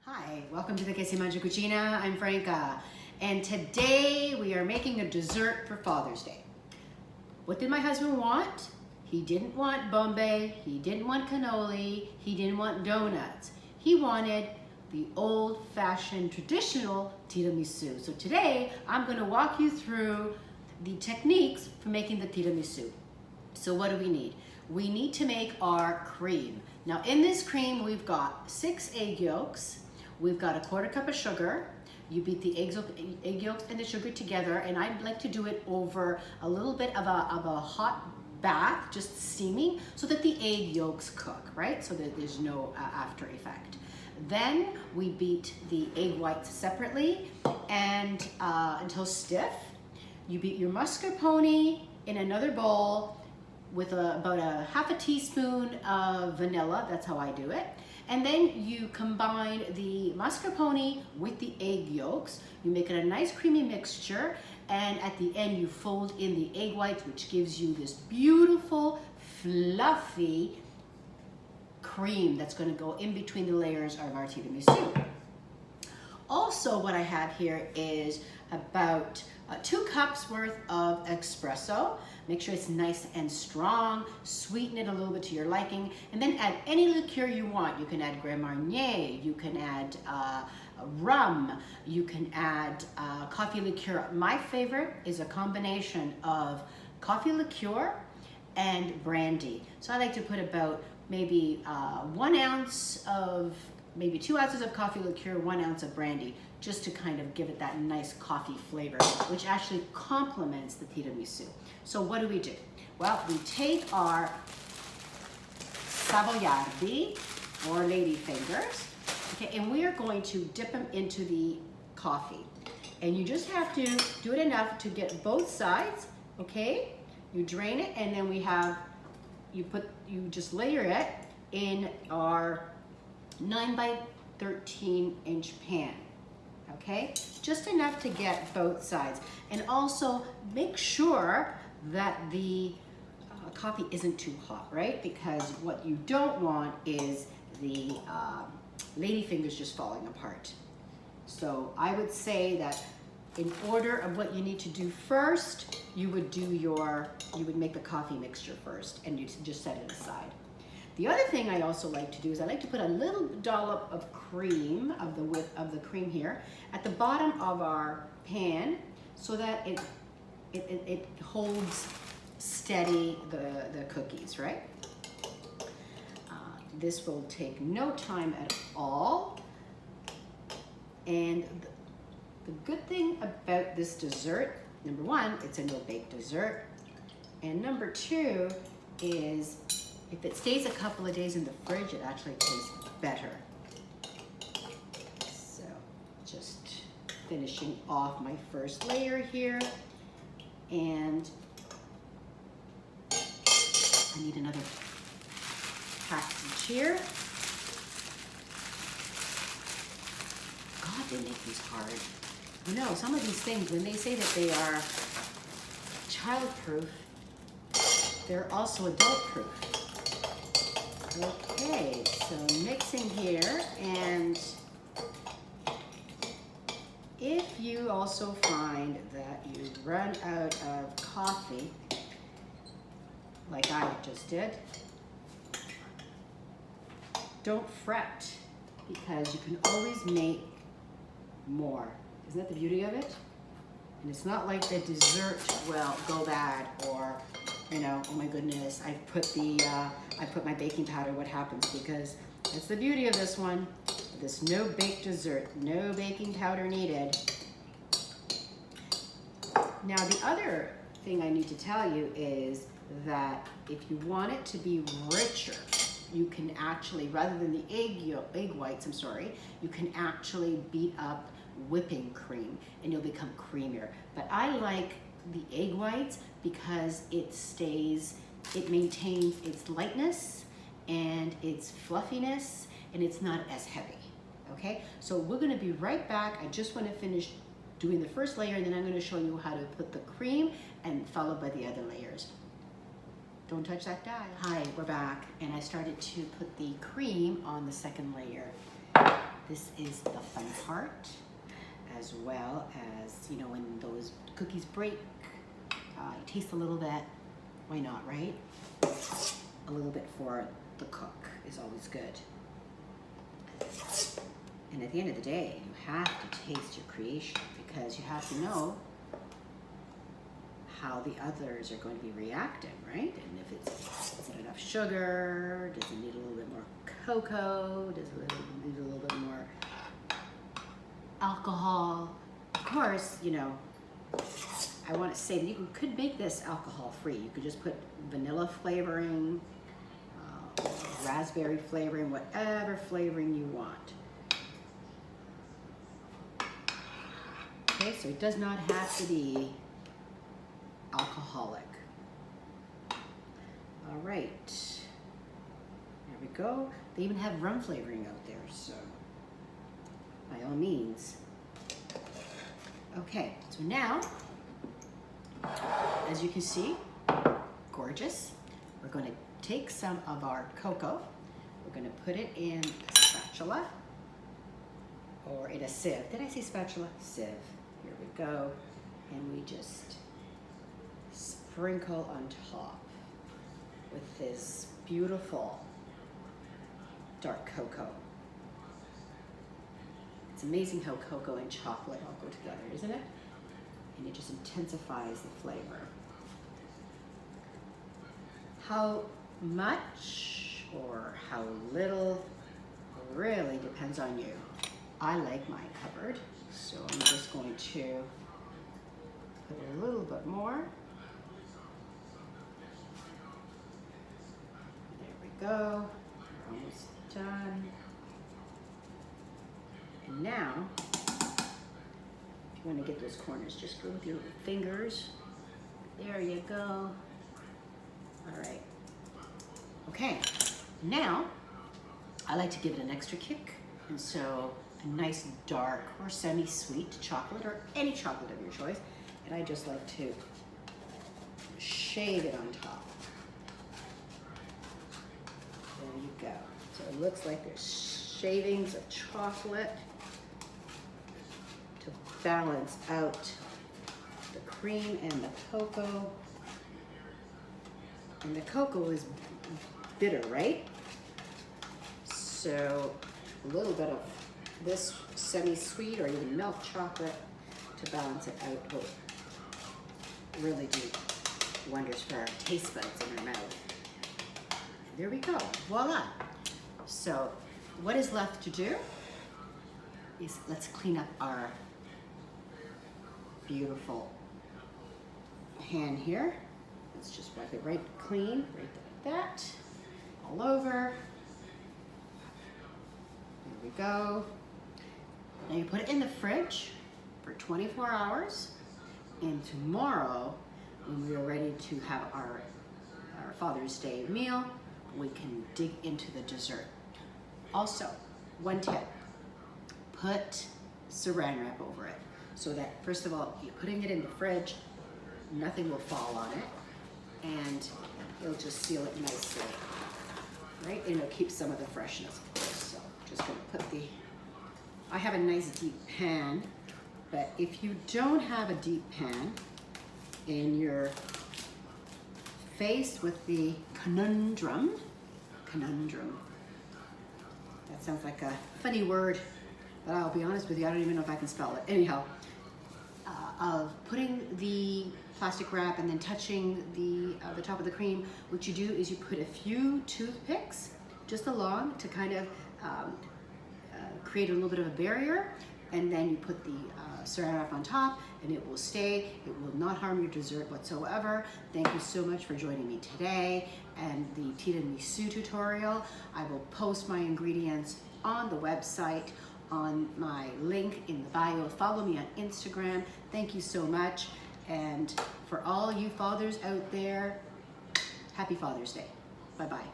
Hi, welcome to the Que Si Mangia Cucina. I'm Franca, and today we are making a dessert for Father's Day. What did my husband want? He didn't want Bombay, he didn't want cannoli, he didn't want donuts. He wanted the old-fashioned traditional tiramisu. So today I'm going to walk you through the techniques for making the tiramisu. So what do we need? We need to make our cream. Now in this cream we've got 6 egg yolks, we've got a 1/4 cup of sugar. You beat the egg yolks and the sugar together, and I like to do it over a little bit of a hot bath, just steaming, so that the egg yolks cook, right? So that there's no after effect. Then we beat the egg whites separately and until stiff. You beat your mascarpone in another bowl with about a 1/2 teaspoon of vanilla. That's how I do it. And then you combine the mascarpone with the egg yolks. You make it a nice creamy mixture, and at the end you fold in the egg whites, which gives you this beautiful, fluffy cream that's going to go in between the layers of our tiramisu. Also, what I have here is about 2 cups worth of espresso. Make sure it's nice and strong. Sweeten it a little bit to your liking, and then add any liqueur you want. You can add Grand Marnier, you can add rum, you can add coffee liqueur. My favorite is a combination of coffee liqueur and brandy. So I like to put about maybe 1 ounce of, maybe 2 ounces of coffee liqueur, 1 ounce of brandy, just to kind of give it that nice coffee flavor, which actually complements the tiramisu. So what do? Well, we take our savoiardi, or ladyfingers, okay, and we are going to dip them into the coffee. And you just have to do it enough to get both sides, okay? You drain it, and then you just layer it in our 9 by 13 inch pan. Okay, just enough to get both sides, and also make sure that the coffee isn't too hot, right? Because what you don't want is the ladyfingers just falling apart. So I would say that in order of what you need to do first, you would make the coffee mixture first, and you just set it aside. The other thing I also like to do is I like to put a little dollop of cream, of the width of the cream here, at the bottom of our pan, so that it holds steady the cookies, right? This will take no time at all. And the good thing about this dessert, number 1, it's a no-bake dessert, and number 2 is if it stays a couple of days in the fridge, it actually tastes better. So just finishing off my first layer here, and I need another package here. God, they make these hard. You know, some of these things, when they say that they are child-proof, they're also adult-proof. Okay, so mixing here, and if you also find that you run out of coffee, like I just did, don't fret, because you can always make more. Isn't that the beauty of it? And it's not like the dessert will go bad, or, you know, oh my goodness, I put my baking powder, what happens? Because that's the beauty of this one, this no-bake dessert, no baking powder needed. Now the other thing I need to tell you is that if you want it to be richer, you can actually, rather than the egg whites, you can actually beat up whipping cream and you'll become creamier. But I like the egg whites because it maintains its lightness and its fluffiness, and it's not as heavy. Okay, so we're going to be right back. I just want to finish doing the first layer, and then I'm going to show you how to put the cream, and followed by the other layers. Don't touch that dial. Hi, we're back, and I started to put the cream on the second layer. This is the fun part, as well as, you know, when those cookies break, you taste a little bit. Why not, right? A little bit for the cook is always good. And at the end of the day, you have to taste your creation because you have to know how the others are going to be reacting, right? And if it's, is it enough sugar? Does it need a little bit more cocoa? Does it need a little bit more alcohol? Of course, you know, I want to say that you could make this alcohol free. You could just put vanilla flavoring, raspberry flavoring, whatever flavoring you want. Okay, so it does not have to be alcoholic. All right, there we go. They even have rum flavoring out there, so by all means. Okay, so now, as you can see, gorgeous. We're going to take some of our cocoa. We're going to put it in a spatula or in a sieve. Did I say spatula? Sieve. Here we go. And we just sprinkle on top with this beautiful dark cocoa. It's amazing how cocoa and chocolate all go together, isn't it? And it just intensifies the flavor. How much or how little really depends on you. I like mine covered, so I'm just going to put a little bit more. There we go. We're almost done. And now, if you want to get those corners, just go with your fingers. There you go. All right. Okay, now I like to give it an extra kick, and so a nice dark or semi-sweet chocolate or any chocolate of your choice, and I just like to shave it on top. There you go. So it looks like there's shavings of chocolate to balance out the cream and the cocoa. And the cocoa is bitter, right? So a little bit of this semi-sweet or even milk chocolate to balance it out will really do wonders for our taste buds in our mouth. And there we go, voila. So what is left to do is let's clean up our beautiful pan here. Let's just wipe it right clean, right like that, all over. There we go. Now you put it in the fridge for 24 hours, and tomorrow, when we are ready to have our Father's Day meal, we can dig into the dessert. Also, one tip, put saran wrap over it, so that first of all, you're putting it in the fridge, nothing will fall on it, and it'll just seal it nicely, right? And it'll keep some of the freshness, of course. So just gonna put I have a nice deep pan, but if you don't have a deep pan and you're faced with the conundrum, that sounds like a funny word, but I'll be honest with you, I don't even know if I can spell it. Anyhow, of putting the plastic wrap and then touching the top of the cream, what you do is you put a few toothpicks just along to kind of create a little bit of a barrier, and then you put the saran wrap on top and it will stay. It will not harm your dessert whatsoever. Thank you so much for joining me today and the tiramisu tutorial. I will post my ingredients on the website, on my link in the bio. Follow me on Instagram. Thank you so much. And for all you fathers out there, happy Father's Day. Bye-bye.